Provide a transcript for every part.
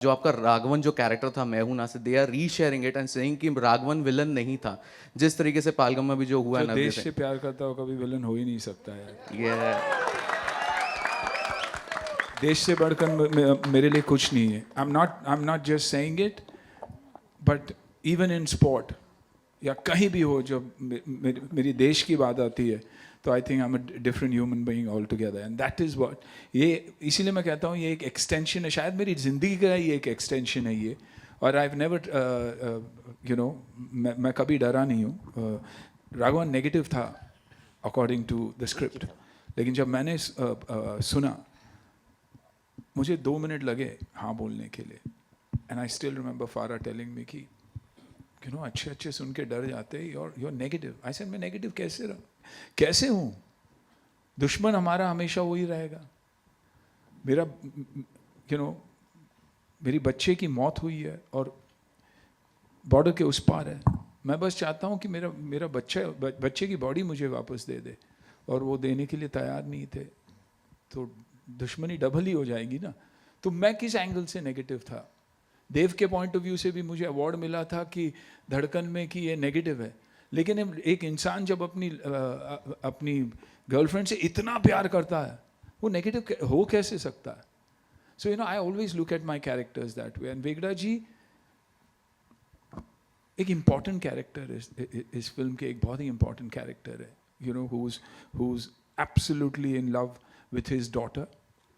जो आपका राघवन जो कैरेक्टर था मैं हूं ना से, they are resharing it and saying कि राघवन विलन नहीं था, जिस तरीके से पालगम में भी जो हुआ है जो ना देश से प्यार करता हो कभी विलन हो ही नहीं सकता यार। ये देश से बढ़कर मेरे लिए कुछ नहीं है। I am not just saying it, but even in sport या कहीं भी हो, जब मेरी देश की बात आती है तो I think I am a different human being all together, and that is what ये, इसीलिए मैं कहता हूँ ये एक एक्सटेंशन है, शायद मेरी ज़िंदगी का ही एक एक्सटेंशन है ये। और I have never you know, मैं कभी डरा नहीं हूँ। राघवन नेगेटिव था अकॉर्डिंग टू द स्क्रिप्ट, लेकिन जब मैंने सुना, मुझे 2 मिनट लगे हाँ बोलने के लिए, एंड आई स्टिल रिमेंबर फारा टेलिंग मी कि यू नो अच्छे अच्छे सुन के डर जाते, you're नेगेटिव। आई सेड मैं नेगेटिव कैसे हूँ? दुश्मन हमारा हमेशा वही रहेगा। मेरा यू नो मेरी बच्चे की मौत हुई है और बॉर्डर के उस पार है। मैं बस चाहता हूँ कि मेरा बच्चे की बॉडी मुझे वापस दे दे, और वो देने के लिए तैयार नहीं थे, तो दुश्मनी डबल ही हो जाएगी ना। तो मैं किस एंगल से नेगेटिव था? देव के पॉइंट ऑफ व्यू से भी मुझे अवार्ड मिला था कि धड़कन में कि ये नेगेटिव है, लेकिन एक इंसान जब अपनी गर्लफ्रेंड से इतना प्यार करता है, वो नेगेटिव हो कैसे सकता है? So you know I always look at my characters that way, and Vegda ji एक इम्पॉर्टेंट कैरेक्टर इस फिल्म के, एक बहुत ही इम्पॉर्टेंट कैरेक्टर है, you know, who is absolutely in love with his daughter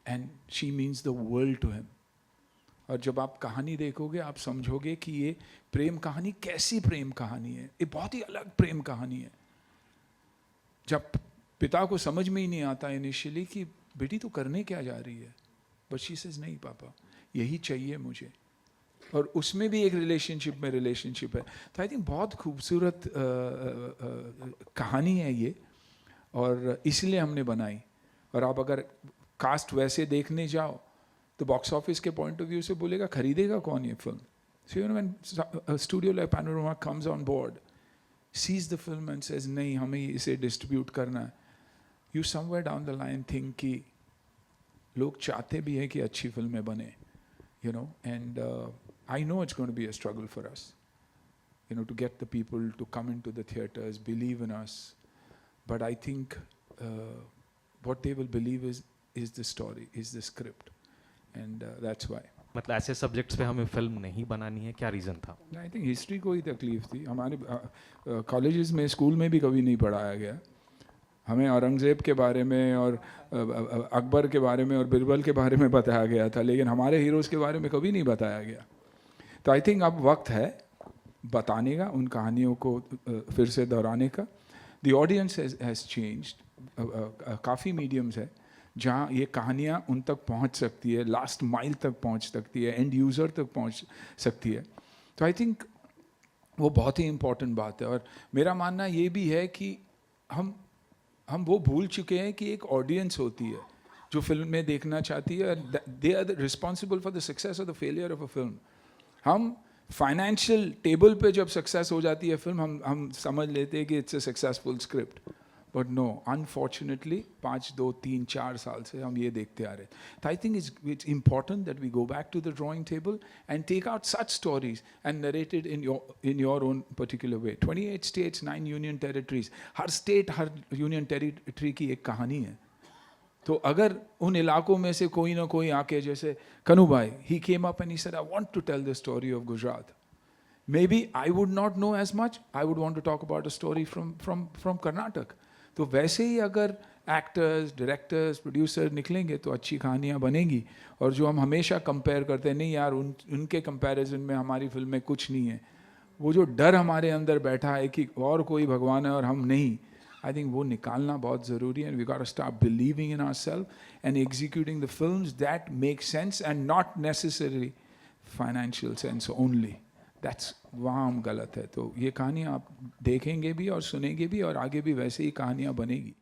and she means the world to him. और जब आप कहानी देखोगे आप समझोगे कि ये प्रेम कहानी कैसी प्रेम कहानी है, ये बहुत ही अलग प्रेम कहानी है। जब पिता को समझ में ही नहीं आता इनिशियली कि बेटी तो करने क्या जा रही है, बट शी सेज नहीं पापा यही चाहिए मुझे, और उसमें भी एक रिलेशनशिप है। तो आई थिंक बहुत खूबसूरत कहानी है ये, और इसलिए हमने बनाई। और आप अगर कास्ट वैसे देखने जाओ तो बॉक्स ऑफिस के पॉइंट ऑफ व्यू से बोलेगा खरीदेगा कौन ये film? So you know when studio like panorama comes on board, sees the film and says नहीं हमें इसे डिस्ट्रीब्यूट करना है, you somewhere down the line think कि लोग चाहते भी हैं कि अच्छी फिल्में बने, you know, and I know it's going to be a struggle for us, you know, to get the people to come into the theaters, believe in us. But I think what they will believe is the story, is the script, and that's why. मतलब ऐसे subjects पे हमें film नहीं बनानी है, क्या reason था? I think history को ही तकलीफ थी। हमारे कॉलेजेस में, स्कूल में भी कभी नहीं पढ़ाया गया। हमें औरंगज़ेब के बारे में और अकबर के बारे में और बिरबल के बारे में बताया गया था, लेकिन हमारे हीरोज़ के बारे में कभी नहीं बताया गया। तो आई थिंक अब वक्त है बताने का, उन कहानियों को फिर से दोहराने का। The audience has changed. काफ़ी मीडियम्स है जहाँ ये कहानियाँ उन तक पहुँच सकती है, लास्ट माइल तक पहुँच सकती है, एंड यूज़र तक पहुँच सकती है। तो आई थिंक वो बहुत ही इम्पॉर्टेंट बात है। और मेरा मानना ये भी है कि हम वो भूल चुके हैं कि एक ऑडियंस होती है जो फिल्म में देखना चाहती है, they are responsible for the success और the failure of a film. हम फाइनेंशियल टेबल पे जब सक्सेस हो जाती है फिल्म, हम समझ लेते हैं कि it's a successful script, but no, unfortunately 5, 2, 3, 4 साल से हम ये देखते आ रहे हैं। तो I think it's important that we go back to the drawing table and take out such stories and narrated in your own particular way. 28 states, 9 union territories, हर state, हर यूनियन टेरिटरी की एक कहानी है। तो अगर उन इलाकों में से कोई ना कोई आके, जैसे कनू भाई, he came up and he said, I want to tell the story of Gujarat. Maybe I would not know as much. I would want to talk about a story from Karnataka. तो वैसे ही अगर actors, directors, producer निकलेंगे तो अच्छी कहानियाँ बनेंगी। और जो हम हमेशा कंपेयर करते हैं, नहीं यार उनके कंपैरिजन में हमारी फिल्म में कुछ नहीं है, वो जो डर हमारे अंदर बैठा है कि और कोई भगवान है और हम नहीं, I think वो निकालना बहुत ज़रूरी है, and we got to start believing in ourselves and executing the films that make sense and not necessarily financial sense only. That's वहाँ हम गलत है। तो ये कहानी आप देखेंगे भी और सुनेंगे भी, और आगे भी वैसे ही कहानियाँ बनेगी।